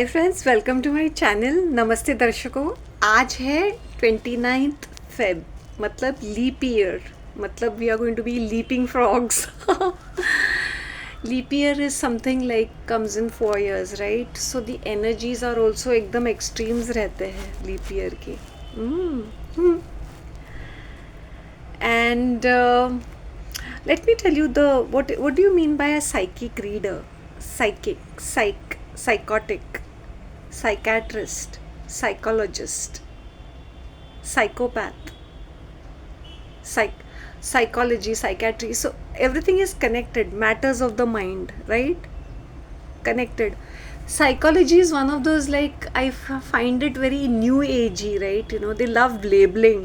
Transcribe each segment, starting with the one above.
Hi friends, welcome to my channel. नमस्ते दर्शकों। आज है 29th फेब, मतलब लीप ईयर, मतलब we are going to be leaping frogs. Leap year is something like comes in 4 years, right? So the energies are also एकदम extremes रहते हैं leap year के। And let me tell you the what do you mean by a psychic reader? Psychotic, psychiatrist, psychologist, psychopath, psych psychology, psychiatry. So everything is connected, matters of the mind, right? Connected. Psychology is one of those, like, find it very new agey, right? They love labeling.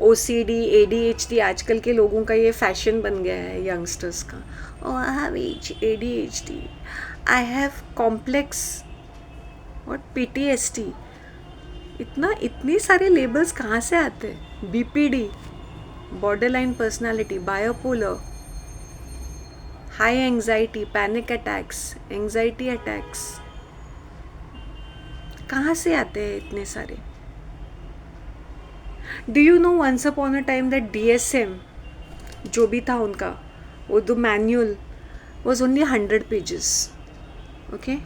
OCD, ADHD, आजकल के लोगों का ये fashion बन गया है, youngsters का। Oh I have ADHD, I have complex, और PTSD। इतने सारे लेबल्स कहाँ से आते हैं? BPD, borderline personality, bipolar, high anxiety, panic attacks, anxiety attacks, कहाँ से आते हैं इतने सारे? Do you know once upon a time that DSM जो भी था उनका, वो the manual was only 100 pages, okay?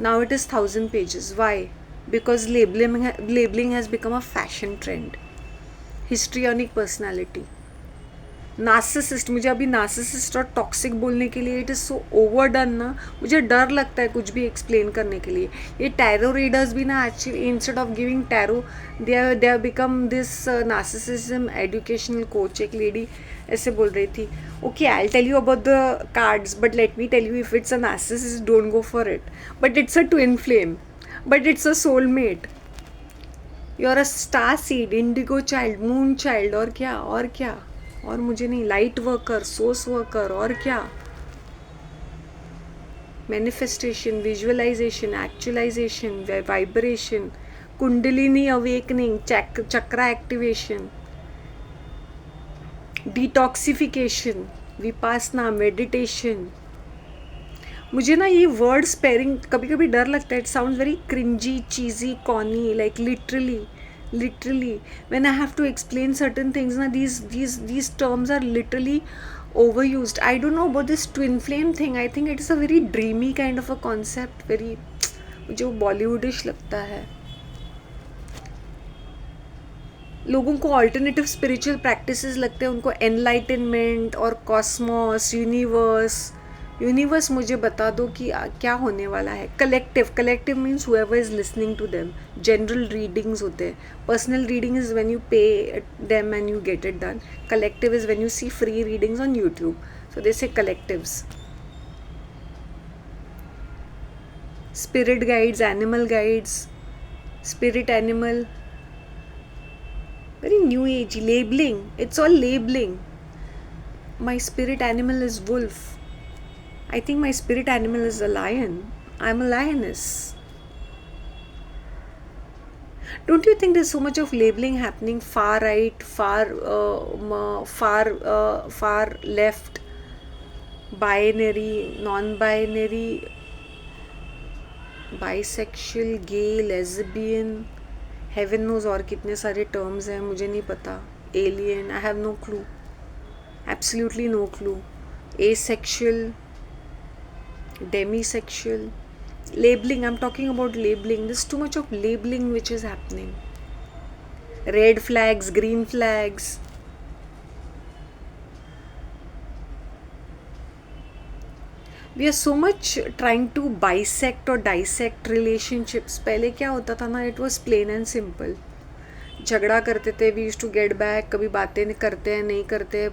Now it is 1000 pages. Why? Because labeling has become a fashion trend. Histrionic personality, narcissist. मुझे अभी नार्सिसिस्ट और toxic बोलने के लिए इट इज़ सो ओवरडन ना, मुझे डर लगता है कुछ भी एक्सप्लेन करने के लिए। ये टैरो रीडर्स भी ना, actually instead of giving tarot, they are become this narcissism educational coach. एक लेडी ऐसे बोल रही थी, okay I tell you about the cards, but let me tell you, if it's a narcissist don't go for it, but it's a twin flame, but it's a soulmate. You are a star seed, indigo child, moon child, और क्या और क्या, और मुझे नहीं, light worker, source worker, और क्या, manifestation, visualisation, actualisation, vibration, kundalini awakening, chakra activation, detoxification, vipassana, meditation. मुझे ना ये वर्ड स्पेरिंग कभी कभी डर लगता है। It sounds very cringy, cheesy, corny, like literally when I have to explain certain things na, these terms are literally overused. I don't know about this twin flame thing. I think it is a very dreamy kind of a concept, very मुझे वो Bollywoodish लगता है। लोगों को alternative spiritual practices लगते हैं, उनको enlightenment और कॉस्मोस, यूनिवर्स मुझे बता दो कि क्या होने वाला है। Collective means whoever is listening to them. General readings होते हैं, personal reading is when you pay them and you get it done. Collective is when you see free readings on YouTube, so they say collectives. Spirit guides, animal guides, spirit animal, very new age. Labeling, it's all labeling. My spirit animal is wolf. I think my spirit animal is a lion. I'm a lioness. Don't you think there's so much of labeling happening? Far right, far left, binary, non-binary, bisexual, gay, lesbian, heaven knows और कितने सारे terms हैं, मुझे नहीं पता। Alien, I have no clue, absolutely no clue। Asexual, demisexual, labeling, I'm talking about labeling. There's too much of labeling which is happening. Red flags, green flags. We are so much trying to bisect or dissect relationships. पहले क्या होता था ना, it was plain and simple. झगड़ा करते थे, we use to get back, कभी बातें करते हैं नहीं करते,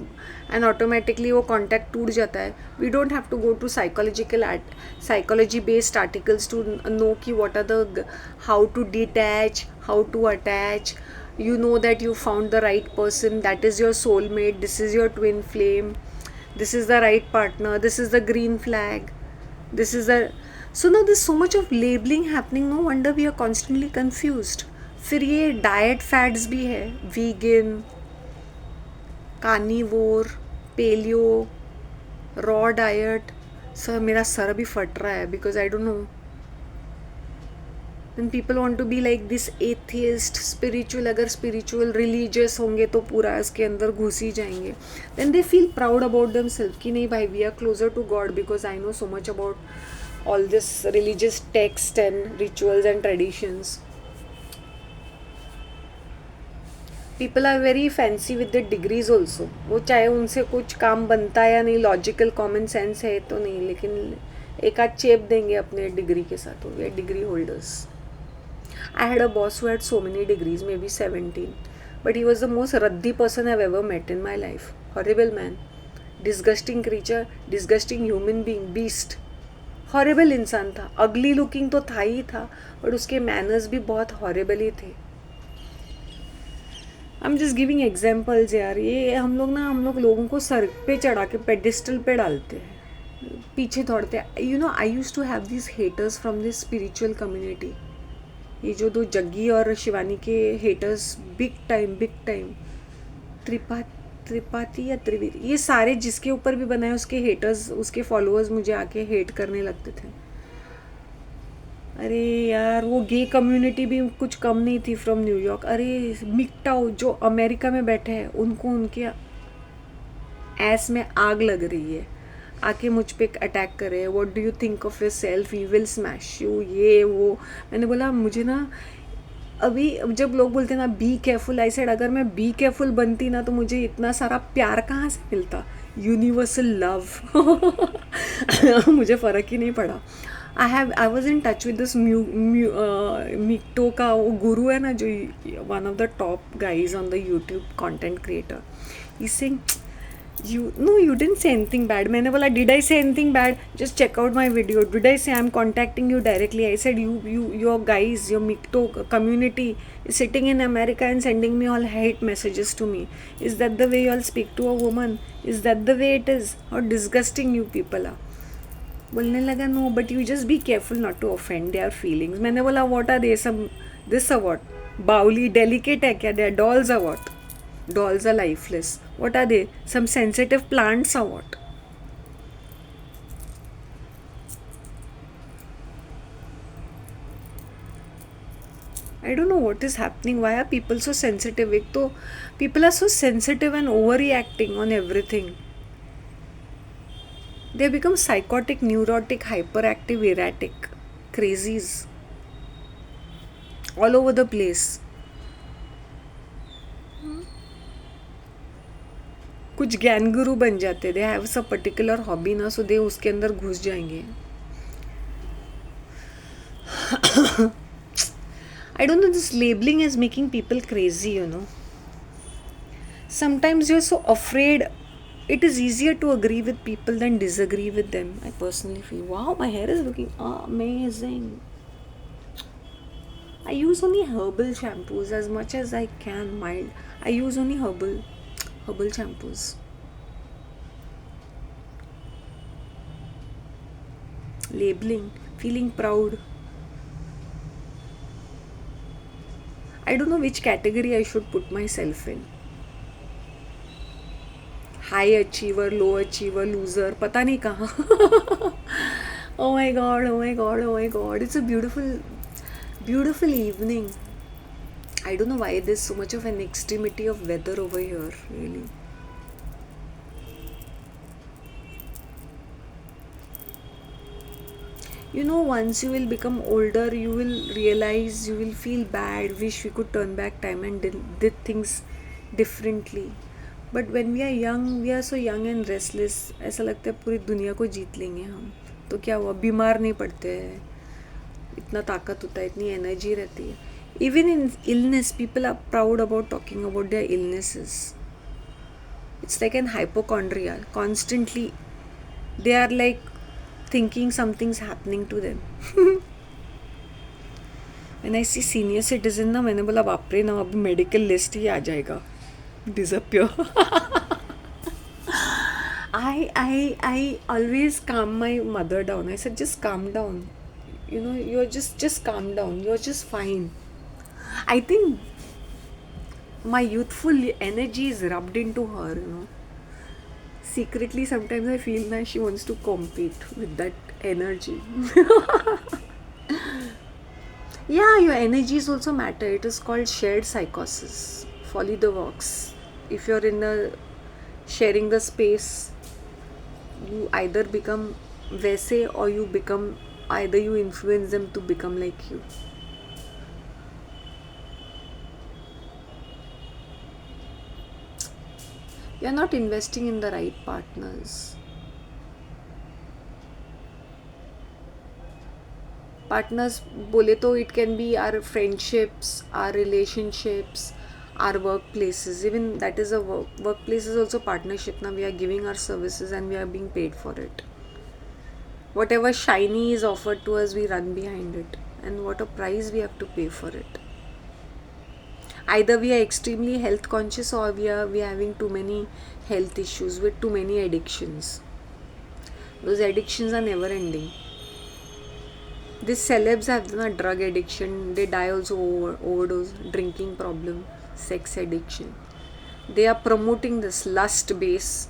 एंड ऑटोमेटिकली वो कॉन्टैक्ट टूट जाता है। We don't have to go to psychology based articles to know कि what are the, how to detach, how to attach. You know that you found the right person, that is your soulmate, this is your twin flame, this is the right partner, this is the green flag, this is the, so now there's so much of labeling happening. No wonder we are constantly confused. फिर ये diet fads भी है, vegan, carnivore, paleo, raw diet. Sir मेरा sir अभी फट रहा है because I don't no, then people want to be like this atheist spiritual, अगर spiritual religious होंगे तो पूरा इसके अंदर घुस ही जाएंगे. Then they feel proud about themselves कि नहीं भाई, we are closer to God because I know so much about all this religious text and rituals and traditions. People are very fancy with their degrees also. वो चाहे उनसे कुछ काम बनता है या नहीं, लॉजिकल कॉमन सेंस है तो नहीं, लेकिन एक आध चेप देंगे अपने डिग्री के साथ. वो degree holders. I had a boss who had so many degrees, maybe 17. But he was the most raddi person I've ever met in my life. Horrible man. Disgusting creature, disgusting human being, beast. Horrible इंसान था. Ugly looking तो था ही था, और उसके manners भी बहुत horrible ही थे. I'm just giving examples यार. ये हम लोग लोगों को सर पे चढ़ा के pedestal पे डालते हैं, पीछे दौड़ते हैं. You know, I used to have these haters from this spiritual community. ये जो दो जग्गी और शिवानी के हेटर्स, बिग टाइम. त्रिपाठी या त्रिवेदी, ये सारे जिसके ऊपर भी बनाए उसके हेटर्स, उसके फॉलोअर्स मुझे आके हेट करने लगते थे. अरे यार, वो गे कम्युनिटी भी कुछ कम नहीं थी फ्रॉम न्यूयॉर्क. अरे मिकटाओ जो अमेरिका में बैठे हैं, उनको उनके ऐस में आग लग रही है, आके मुझ पे अटैक करे. What do you think of yourself, we will smash you, ये वो. मैंने बोला मुझे ना, अभी जब लोग बोलते हैं ना बी केयरफुल, आई सेड अगर मैं बी केयरफुल बनती ना तो मुझे इतना सारा प्यार कहाँ से मिलता, यूनिवर्सल लव. मुझे फ़र्क ही नहीं पड़ा. I was in touch with this मिक्टो का वो गुरु है ना, जो one of the top guys on the YouTube content creator. He saying you didn't say anything bad. मैंने बोला did I say anything bad? Just check out my video. Did I say I'm contacting you directly? I said your guys, your Mikto community is sitting in America and sending me all hate messages to me. Is that the way you all speak to a woman? Is that the way it is? How disgusting you people are. बोलने लगा no, but you just be careful not to offend their feelings. मैंने बोला what are they, some this or what? बाउली delicate है क्या? They are dolls or what? Dolls are lifeless. What are they? Some sensitive plants or what? I don't know what is happening. Why are people so sensitive? एक तो people are so sensitive and overreacting on everything. They become psychotic, neurotic, hyperactive, erratic, crazies all over the place. कुछ ज्ञान गुरु बन जाते. They have some particular hobby ना, so they उसके अंदर घुस जाएंगे. I don't know, this labelling is making people crazy, you know. Sometimes you are so afraid. It is easier to agree with people than disagree with them. I personally feel wow, my hair is looking amazing. I use only herbal shampoos as much as I can, mild. I use only herbal shampoos. Labeling, feeling proud. I don't know which category I should put myself in. High achiever, low achiever, loser, पता नहीं कहाँ. Oh my god, oh my god, oh my god. It's a beautiful evening. I don't know why there's so much of an extremity of weather over here, really. You know, once you will become older, you will realize, you will feel bad, wish we could turn back time and did things differently. But when we are young, we are so young and restless. ऐसा लगता है पूरी दुनिया को जीत लेंगे हम. तो क्या हुआ, बीमार नहीं पड़ते हैं, इतना ताकत होता है, इतनी एनर्जी रहती है. Even in illness, people are proud about talking about their illnesses. It's like an hypochondria. Constantly, they are like thinking something's happening to them. When I see senior citizen ना, मैंने बोला बाप रे ना, अब मेडिकल लिस्ट ही आ जाएगा. Disappear. I always calm my mother down. I said just calm down. You know, you're just calm down. You're just fine. I think my youthful energy is rubbed into her, you know. Secretly, sometimes I feel that she wants to compete with that energy. Yeah, your energies also matter. It is called shared psychosis. Follow the works. If you're in the sharing the space, you either become वैसे or you become, either you influence them to become like you. You're not investing in the right partners. Partners बोले तो it can be our friendships, our relationships, our workplaces. Even that is a workplace is also partnership. Now we are giving our services and we are being paid for it. Whatever shiny is offered to us, we run behind it, and what a price we have to pay for it. Either we are extremely health conscious, or we are having too many health issues with too many addictions. Those addictions are never ending. These celebs have a drug addiction, they die also overdose, drinking problem, sex addiction. They are promoting this lust based,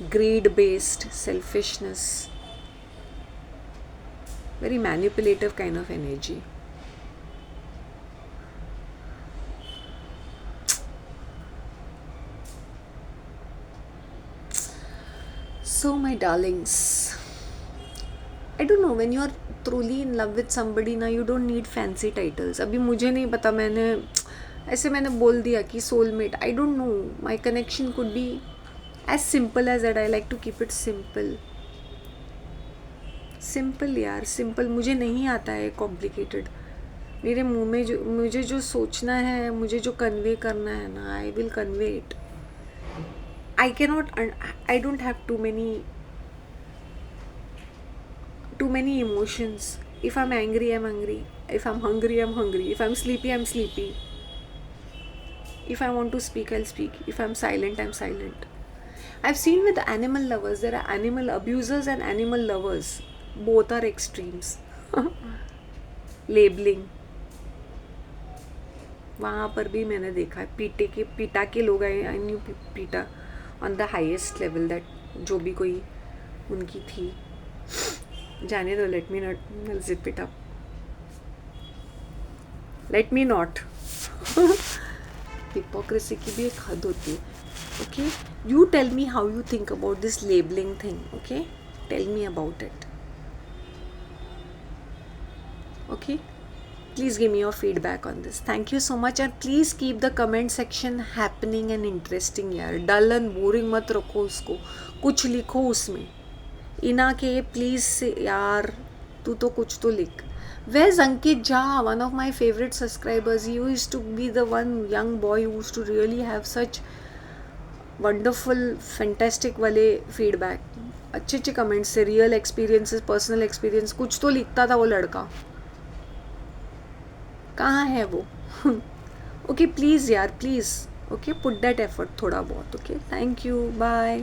greed based selfishness, very manipulative kind of energy. So my darlings, I don't know, when you are truly in love with somebody ना, you don't need fancy titles. अभी मुझे नहीं पता, मैंने बोल दिया कि soulmate. I don't know, my connection could be as simple as that. I like to keep it simple. Simple यार, simple. मुझे नहीं आता है complicated. मेरे मुंह में जो मुझे जो सोचना है, मुझे जो convey करना है ना, I will convey it. I don't have too many emotions. If I'm angry, I'm angry. If I'm hungry, I'm hungry. If I'm sleepy, I'm sleepy. If I want to speak, I'll speak. If I'm silent, I'm silent. I've seen with animal lovers, there are animal abusers and animal lovers. Both are extremes. Labeling. वहाँ पर भी मैंने देखा है, पीटा के लोग आए. I knew PETA on the highest level, that जो भी कोई उनकी थी. जाने दो, let me not zip it up, let me not. Hypocrisy की भी एक हद होती है. Okay, you tell me how you think about this labelling thing. Okay, tell me about it. Okay, please give me your feedback on this. Thank you so much, and please keep the comment section happening and interesting यार. dull and boring मत रखो उसको, कुछ लिखो उसमें. इना के please यार, तू तो कुछ तो लिख. Where's Ankit Jha, one of my favorite subscribers? He used to be the one young boy who used to really have such wonderful, fantastic वाले feedback. अच्छे comments से, real experiences, personal experience, कुछ तो लिखता था वो लड़का. कहाँ है वो? ओके प्लीज़ यार, please. Okay, put that effort थोड़ा बहुत. Okay, thank you, bye.